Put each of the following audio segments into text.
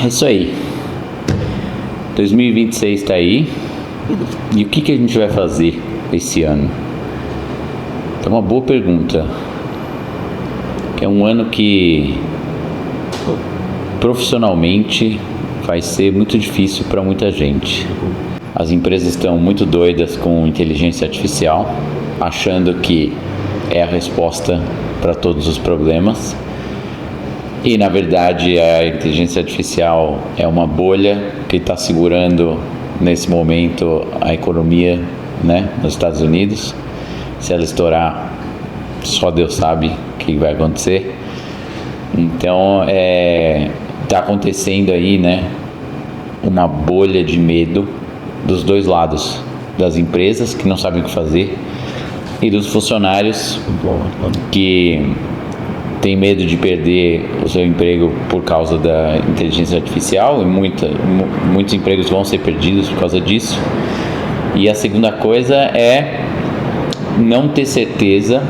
É isso aí. 2026 está aí. E o que a gente vai fazer esse ano? É uma boa pergunta. É um ano que profissionalmente vai ser muito difícil para muita gente. As empresas estão muito doidas com inteligência artificial, achando que é a resposta para todos os problemas. E na verdade a inteligência artificial é uma bolha que está segurando nesse momento a economia, né, nos Estados Unidos. Se ela estourar, só Deus sabe o que vai acontecer. Então está acontecendo aí, né, uma bolha de medo dos dois lados, das empresas que não sabem o que fazer e dos funcionários que têm medo de perder o seu emprego por causa da inteligência artificial, e muitos empregos vão ser perdidos por causa disso. E a segunda coisa é não ter certeza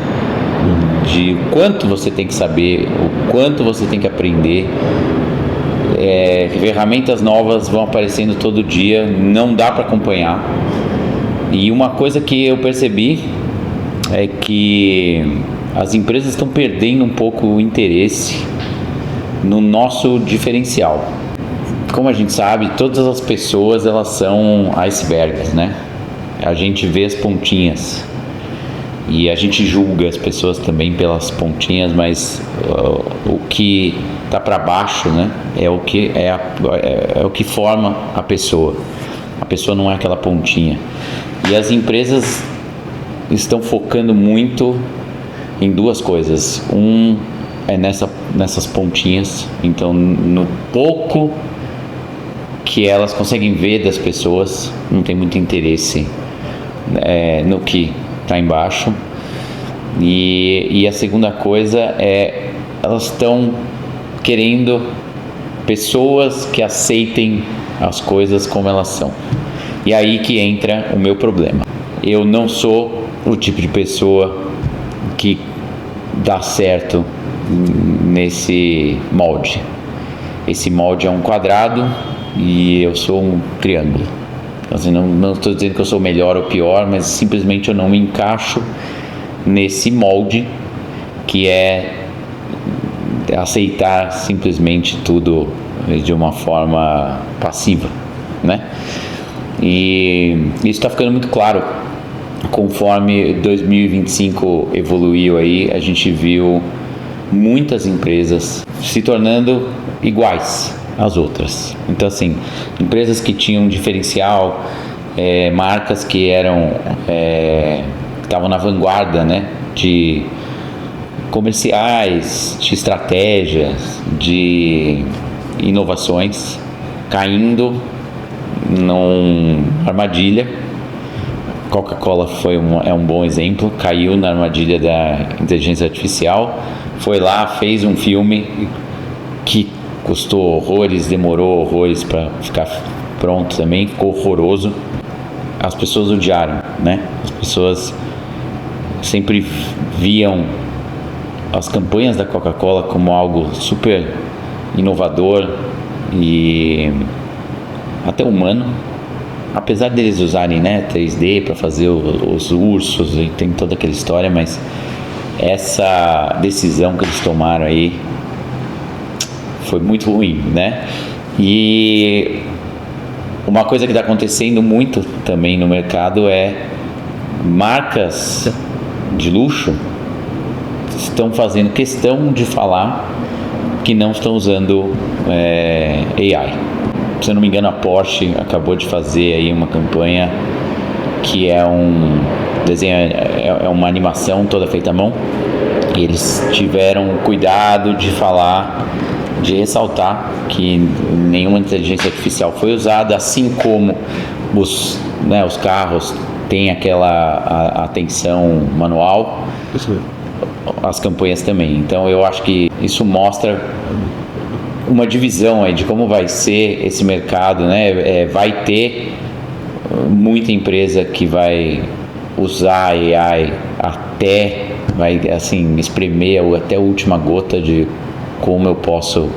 de o quanto você tem que saber, o quanto você tem que aprender. Ferramentas novas vão aparecendo todo dia, não dá para acompanhar. E uma coisa que eu percebi é que as empresas estão perdendo um pouco o interesse no nosso diferencial. Como a gente sabe, todas as pessoas elas são icebergs, né? A gente vê as pontinhas e a gente julga as pessoas também pelas pontinhas, mas o que está para baixo, né, é o que forma a pessoa. A pessoa não é aquela pontinha. E as empresas estão focando muito em duas coisas. É nessas pontinhas. Então, no pouco que elas conseguem ver das pessoas, não tem muito interesse no que está embaixo. E a segunda coisa é elas estão querendo pessoas que aceitem as coisas como elas são. E aí que entra o meu problema. Eu não sou o tipo de pessoa que dá certo nesse molde. Esse molde é um quadrado e eu sou um triângulo. Assim, não estou dizendo que eu sou melhor ou pior, mas simplesmente eu não me encaixo nesse molde que é aceitar simplesmente tudo de uma forma passiva, né? E isso está ficando muito claro conforme 2025 evoluiu aí. A gente viu muitas empresas se tornando iguais às outras. Então, assim, empresas que tinham um diferencial, marcas que estavam na vanguarda, né, de comerciais, de estratégias, de inovações, caindo numa armadilha. Coca-Cola é um bom exemplo, caiu na armadilha da inteligência artificial, foi lá, fez um filme que custou horrores, demorou horrores para ficar pronto também, ficou horroroso. As pessoas odiaram, né? As pessoas sempre viam as campanhas da Coca-Cola como algo super inovador e até humano, apesar deles usarem, né, 3D para fazer os ursos e tem toda aquela história, mas essa decisão que eles tomaram aí foi muito ruim, né? E uma coisa que está acontecendo muito também no mercado é marcas de luxo estão fazendo questão de falar que não estão usando AI. Se eu não me engano, a Porsche acabou de fazer aí uma campanha que é um desenho, é uma animação toda feita à mão, e eles tiveram cuidado de falar, de ressaltar que nenhuma inteligência artificial foi usada, assim como os carros têm aquela atenção manual. Isso mesmo. As campanhas também. Então eu acho que isso mostra uma divisão aí de como vai ser esse mercado, né? Vai ter muita empresa que vai usar AI vai assim espremer até a última gota de como eu posso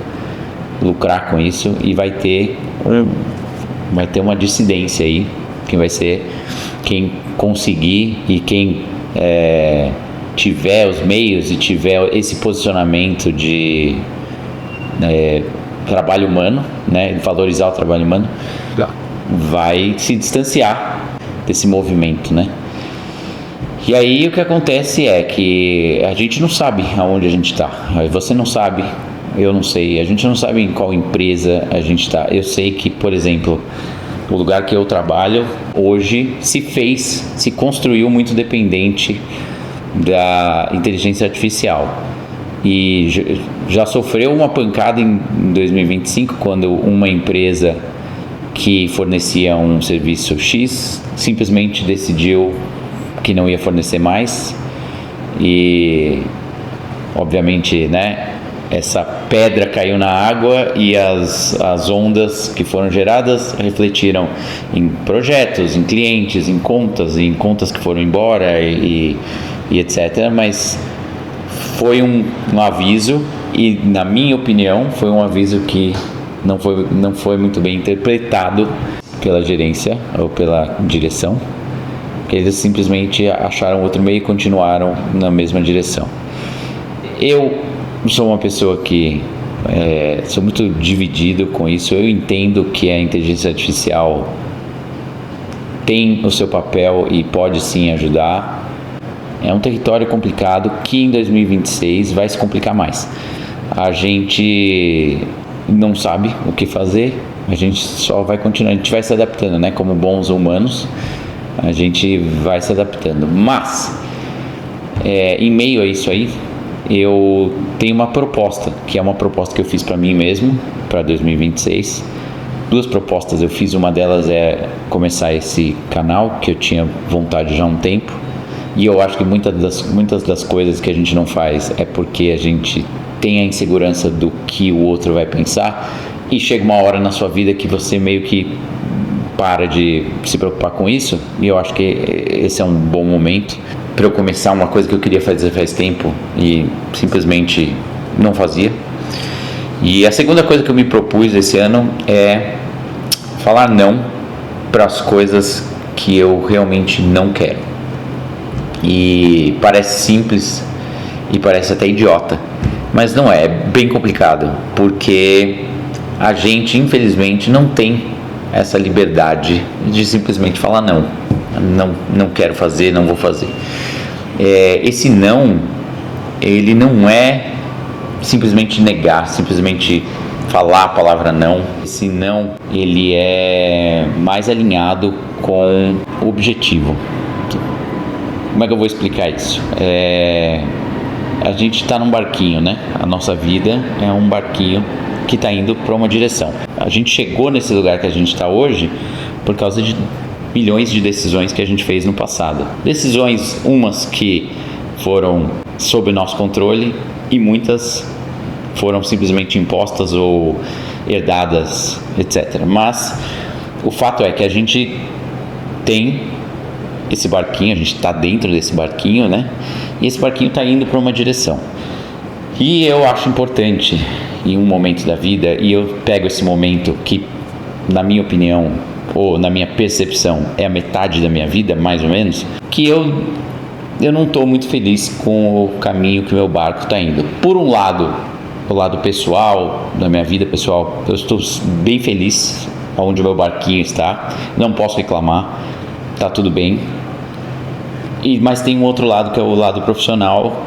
lucrar com isso e vai ter uma dissidência aí, que vai ser quem conseguir e quem tiver os meios e tiver esse posicionamento de trabalho humano, né, valorizar o trabalho humano, vai se distanciar desse movimento, né? E aí o que acontece é que a gente não sabe aonde a gente está. Você não sabe, eu não sei, a gente não sabe em qual empresa a gente está. Eu sei que, por exemplo, o lugar que eu trabalho hoje se construiu muito dependente da inteligência artificial. E já sofreu uma pancada em 2025, quando uma empresa que fornecia um serviço X simplesmente decidiu que não ia fornecer mais. E obviamente, né, essa pedra caiu na água e as ondas que foram geradas refletiram em projetos, em clientes, em contas que foram embora e etc. Mas foi um aviso, e na minha opinião foi um aviso que não foi muito bem interpretado pela gerência ou pela direção. Eles simplesmente acharam outro meio e continuaram na mesma direção. Eu sou uma pessoa que sou muito dividido com isso. Eu entendo que a inteligência artificial tem o seu papel e pode sim ajudar. É um território complicado que em 2026 vai se complicar mais. A gente não sabe o que fazer, a gente só vai continuar, a gente vai se adaptando, né? Como bons humanos, a gente vai se adaptando. Mas, em meio a isso aí, eu tenho uma proposta, que é uma proposta que eu fiz para mim mesmo, para 2026. 2 propostas eu fiz, uma delas é começar esse canal, que eu tinha vontade já há um tempo. E eu acho que muitas das coisas que a gente não faz é porque a gente tem a insegurança do que o outro vai pensar, e chega uma hora na sua vida que você meio que para de se preocupar com isso. E eu acho que esse é um bom momento para eu começar uma coisa que eu queria fazer faz tempo e simplesmente não fazia. E a segunda coisa que eu me propus esse ano é falar não para as coisas que eu realmente não quero. E parece simples e parece até idiota, mas não é bem complicado, porque a gente infelizmente não tem essa liberdade de simplesmente falar não quero fazer, não vou fazer. Esse não, ele não é simplesmente negar, simplesmente falar a palavra não. Esse não, ele é mais alinhado com o objetivo. Como é que eu vou explicar isso? A gente está num barquinho, né? A nossa vida é um barquinho que está indo para uma direção. A gente chegou nesse lugar que a gente está hoje por causa de milhões de decisões que a gente fez no passado. Decisões, umas que foram sob o nosso controle e muitas foram simplesmente impostas ou herdadas, etc. Mas o fato é que a gente tem esse barquinho, a gente está dentro desse barquinho, né? E esse barquinho está indo para uma direção. E eu acho importante, em um momento da vida, e eu pego esse momento que, na minha opinião, ou na minha percepção, é a metade da minha vida, mais ou menos, que eu não estou muito feliz com o caminho que o meu barco está indo. Por um lado, o lado pessoal, da minha vida pessoal, eu estou bem feliz onde o meu barquinho está, não posso reclamar, está tudo bem. Mas tem um outro lado, que é o lado profissional.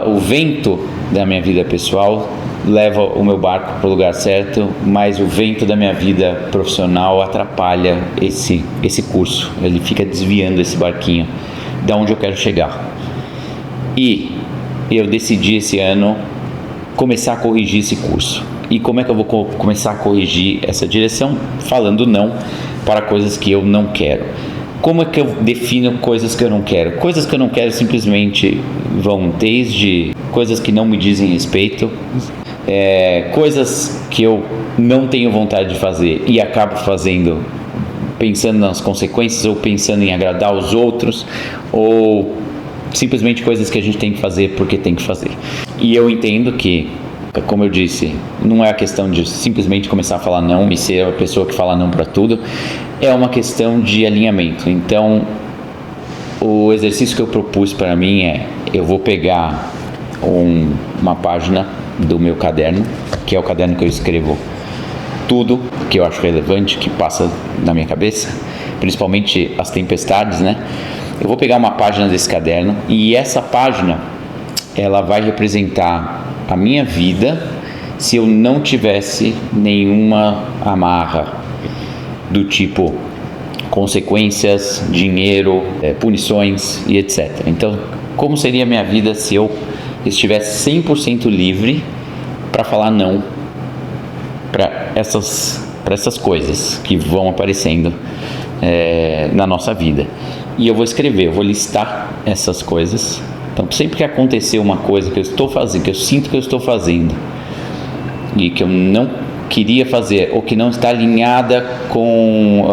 O vento da minha vida pessoal leva o meu barco para o lugar certo, mas o vento da minha vida profissional atrapalha esse curso. Ele fica desviando esse barquinho da onde eu quero chegar. E eu decidi esse ano começar a corrigir esse curso. E como é que eu vou começar a corrigir essa direção? Falando não para coisas que eu não quero. Como é que eu defino coisas que eu não quero? Coisas que eu não quero simplesmente vão desde coisas que não me dizem respeito, coisas que eu não tenho vontade de fazer e acabo fazendo pensando nas consequências ou pensando em agradar os outros, ou simplesmente coisas que a gente tem que fazer porque tem que fazer. E eu entendo que Como eu disse, não é a questão de simplesmente começar a falar não e ser a pessoa que fala não para tudo, é uma questão de alinhamento. Então, o exercício que eu propus para mim é: eu vou pegar uma página do meu caderno, que é o caderno que eu escrevo tudo que eu acho relevante, que passa na minha cabeça, principalmente as tempestades, né? Eu vou pegar uma página desse caderno e essa página, ela vai representar a minha vida se eu não tivesse nenhuma amarra do tipo consequências, dinheiro, punições e etc. Então, como seria a minha vida se eu estivesse 100% livre para falar não para essas coisas que vão aparecendo na nossa vida? E eu vou escrever, eu vou listar essas coisas. Então, sempre que acontecer uma coisa que eu estou fazendo, que eu sinto que eu estou fazendo e que eu não queria fazer, ou que não está alinhada com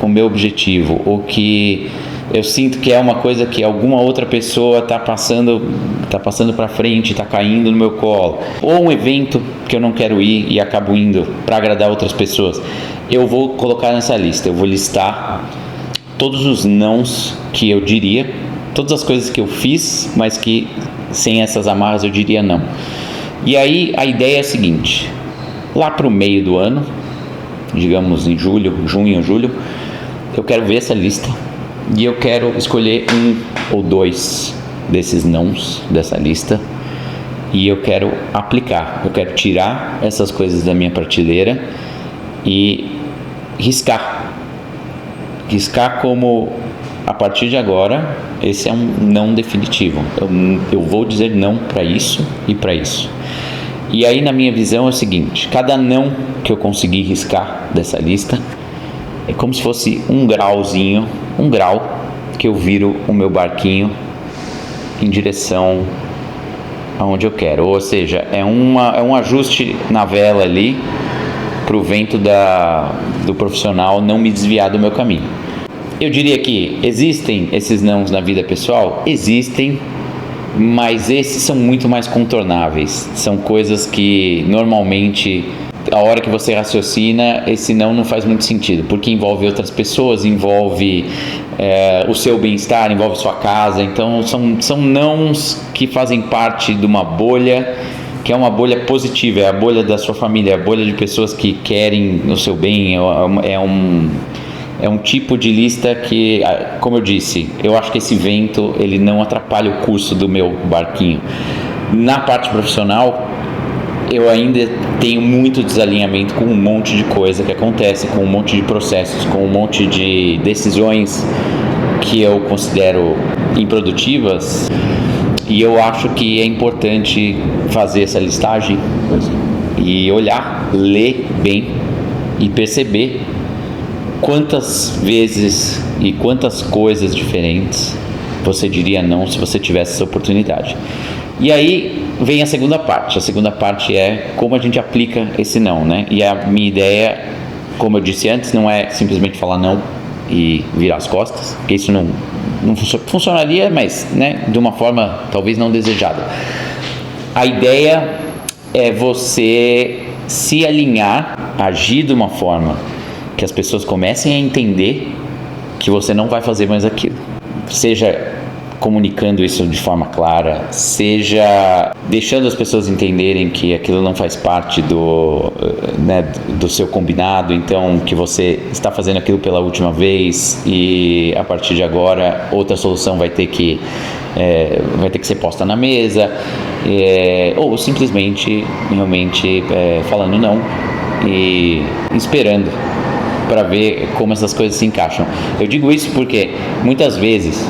o meu objetivo, ou que eu sinto que é uma coisa que alguma outra pessoa está passando para frente, está caindo no meu colo, ou um evento que eu não quero ir e acabo indo para agradar outras pessoas, eu vou colocar nessa lista, eu vou listar todos os nãos que eu diria, todas as coisas que eu fiz, mas que sem essas amarras eu diria não. E aí a ideia é a seguinte: lá para o meio do ano, digamos em junho, julho, eu quero ver essa lista e eu quero escolher 1 ou 2 desses nãos dessa lista e eu quero aplicar, eu quero tirar essas coisas da minha prateleira e riscar como, a partir de agora, esse é um não definitivo, eu vou dizer não para isso e para isso. E aí, na minha visão, é o seguinte: cada não que eu conseguir riscar dessa lista é como se fosse um grau que eu viro o meu barquinho em direção aonde eu quero. Ou seja, é um ajuste na vela ali para o vento do profissional não me desviar do meu caminho. Eu diria que existem esses nãos na vida pessoal? Existem, mas esses são muito mais contornáveis. São coisas que normalmente, a hora que você raciocina, esse não faz muito sentido, porque envolve outras pessoas, envolve o seu bem-estar, envolve sua casa. Então são nãos que fazem parte de uma bolha, que é uma bolha positiva, é a bolha da sua família, é a bolha de pessoas que querem o seu bem. É um tipo de lista que, como eu disse, eu acho que esse vento ele não atrapalha o curso do meu barquinho. Na parte profissional, eu ainda tenho muito desalinhamento com um monte de coisa que acontece, com um monte de processos, com um monte de decisões que eu considero improdutivas, e eu acho que é importante fazer essa listagem e olhar, ler bem e perceber quantas vezes e quantas coisas diferentes você diria não se você tivesse essa oportunidade. E aí vem a segunda parte. A segunda parte é como a gente aplica esse não, né? E a minha ideia, como eu disse antes, não é simplesmente falar não e virar as costas, porque isso não funcionaria, mas, né, de uma forma talvez não desejada. A ideia é você se alinhar, agir de uma forma que as pessoas comecem a entender que você não vai fazer mais aquilo. Seja comunicando isso de forma clara, seja deixando as pessoas entenderem que aquilo não faz parte do seu combinado, então que você está fazendo aquilo pela última vez e a partir de agora outra solução vai ter que ser posta na mesa, ou simplesmente realmente falando não e esperando para ver como essas coisas se encaixam. Eu digo isso porque muitas vezes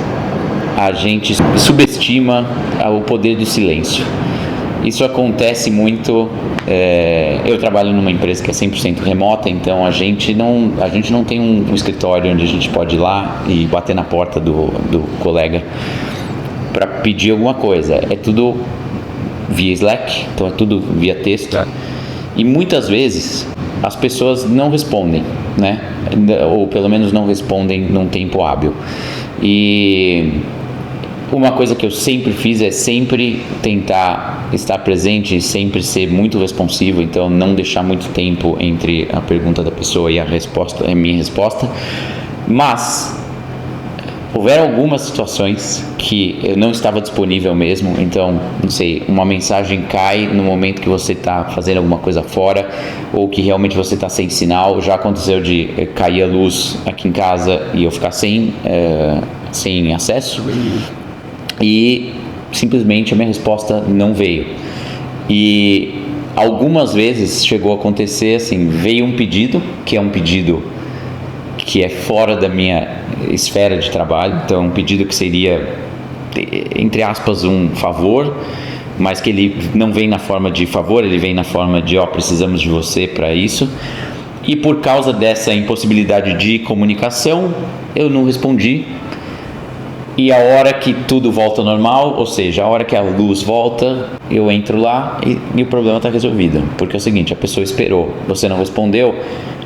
a gente subestima o poder do silêncio. Isso acontece muito. Eu trabalho numa empresa que é 100% remota, então a gente não tem um escritório onde a gente pode ir lá e bater na porta do colega para pedir alguma coisa. É tudo via Slack, então é tudo via texto. E muitas vezes as pessoas não respondem, né? Ou pelo menos não respondem num tempo hábil. E uma coisa que eu sempre fiz é sempre tentar estar presente e sempre ser muito responsivo, então não deixar muito tempo entre a pergunta da pessoa e a minha resposta. Mas houveram algumas situações que eu não estava disponível mesmo, então, não sei, uma mensagem cai no momento que você está fazendo alguma coisa fora, ou que realmente você está sem sinal. Já aconteceu de cair a luz aqui em casa e eu ficar sem acesso, e simplesmente a minha resposta não veio. E algumas vezes chegou a acontecer assim, veio um pedido, que é um pedido que é fora da minha esfera de trabalho, então um pedido que seria, entre aspas, um favor, mas que ele não vem na forma de favor, ele vem na forma de, precisamos de você para isso. E por causa dessa impossibilidade de comunicação, eu não respondi. E a hora que tudo volta ao normal, ou seja, a hora que a luz volta, eu entro lá e o problema está resolvido. Porque é o seguinte, a pessoa esperou, você não respondeu,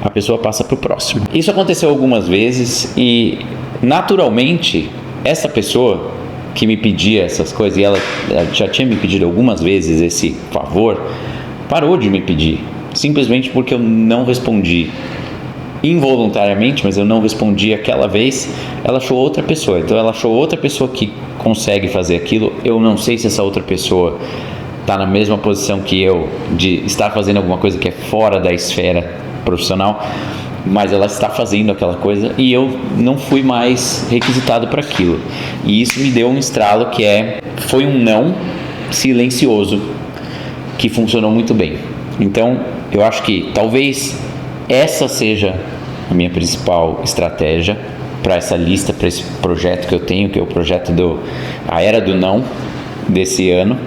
a pessoa passa para o próximo. Isso aconteceu algumas vezes e, naturalmente, essa pessoa que me pedia essas coisas, e ela já tinha me pedido algumas vezes esse favor, parou de me pedir, simplesmente porque eu não respondi. Involuntariamente, mas eu não respondi aquela vez, ela achou outra pessoa. Então ela achou outra pessoa que consegue fazer aquilo. Eu não sei se essa outra pessoa está na mesma posição que eu, de estar fazendo alguma coisa que é fora da esfera profissional, mas ela está fazendo aquela coisa e eu não fui mais requisitado para aquilo. E isso me deu um estralo foi um não silencioso que funcionou muito bem. Então eu acho que talvez essa seja a minha principal estratégia para essa lista, para esse projeto que eu tenho, que é o projeto A Era do Não desse ano.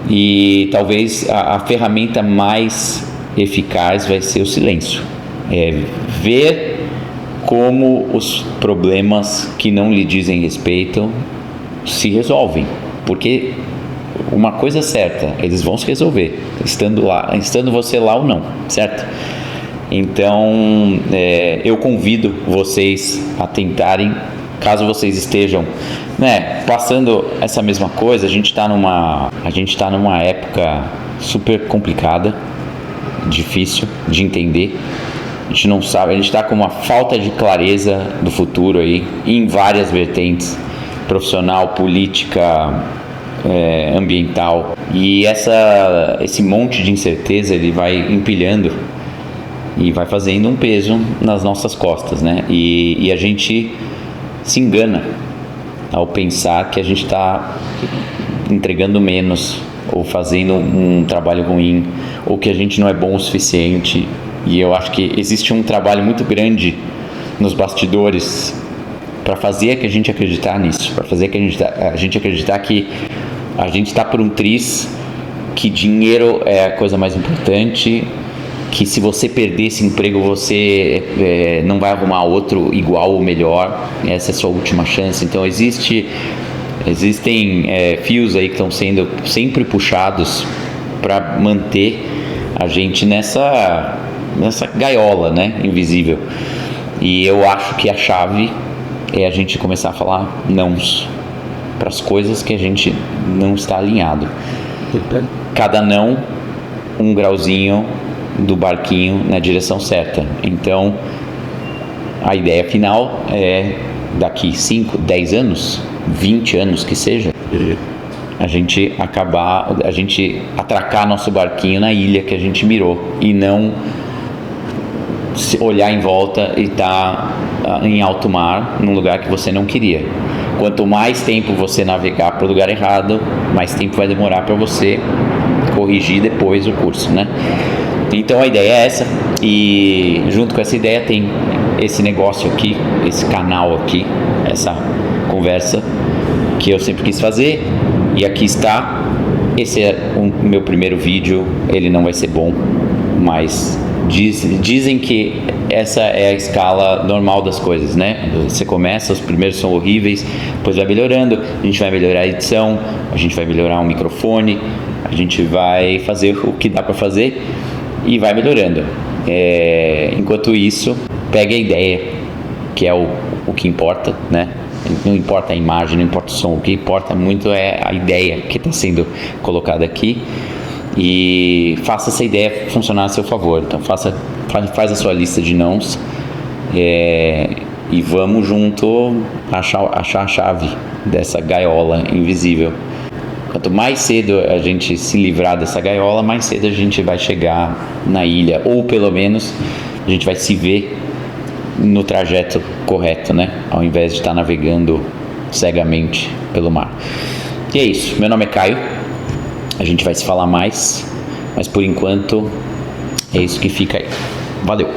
E talvez a ferramenta mais eficaz vai ser o silêncio. Ver como os problemas que não lhe dizem respeito se resolvem. Porque uma coisa é certa, eles vão se resolver, estando você lá ou não, certo? Então, eu convido vocês a tentarem, caso vocês estejam, passando essa mesma coisa. A gente está numa época super complicada, difícil de entender. A gente não sabe, a gente está com uma falta de clareza do futuro aí, em várias vertentes, profissional, política, ambiental. E esse monte de incerteza, ele vai empilhando e vai fazendo um peso nas nossas costas, né? E a gente se engana ao pensar que a gente está entregando menos, ou fazendo um trabalho ruim, ou que a gente não é bom o suficiente. E eu acho que existe um trabalho muito grande nos bastidores para fazer que a gente acreditar nisso, para fazer que a gente acreditar que a gente está por um triz, que dinheiro é a coisa mais importante, que se você perder esse emprego, você não vai arrumar outro igual ou melhor, essa é a sua última chance. Então existem fios aí que estão sendo sempre puxados para manter a gente nessa gaiola, né, invisível. E eu acho que a chave é a gente começar a falar nãos para as coisas que a gente não está alinhado. Cada não, um grauzinho do barquinho na direção certa. Então a ideia final é, daqui 5, 10 anos, 20 anos que seja, a gente atracar nosso barquinho na ilha que a gente mirou, e não olhar em volta e estar em alto mar, num lugar que você não queria. Quanto mais tempo você navegar para o lugar errado, mais tempo vai demorar para você corrigir depois o curso, né? Então a ideia é essa, e junto com essa ideia tem esse negócio aqui, esse canal aqui, essa conversa que eu sempre quis fazer, e aqui está. Esse é o meu primeiro vídeo, ele não vai ser bom, mas dizem que essa é a escala normal das coisas, né? Você começa, os primeiros são horríveis, depois vai melhorando, a gente vai melhorar a edição, a gente vai melhorar o microfone, a gente vai fazer o que dá para fazer e vai melhorando. Enquanto isso, pegue a ideia, que é o que importa, né? não importa a imagem, não importa o som, o que importa muito é a ideia que está sendo colocada aqui. E faça essa ideia funcionar a seu favor. Então faz a sua lista de nãos, e vamos junto achar a chave dessa gaiola invisível. Quanto mais cedo a gente se livrar dessa gaiola, mais cedo a gente vai chegar na ilha, ou pelo menos a gente vai se ver no trajeto correto, né? Ao invés de estar navegando cegamente pelo mar. E é isso, meu nome é Caio, a gente vai se falar mais, mas por enquanto é isso que fica aí. Valeu!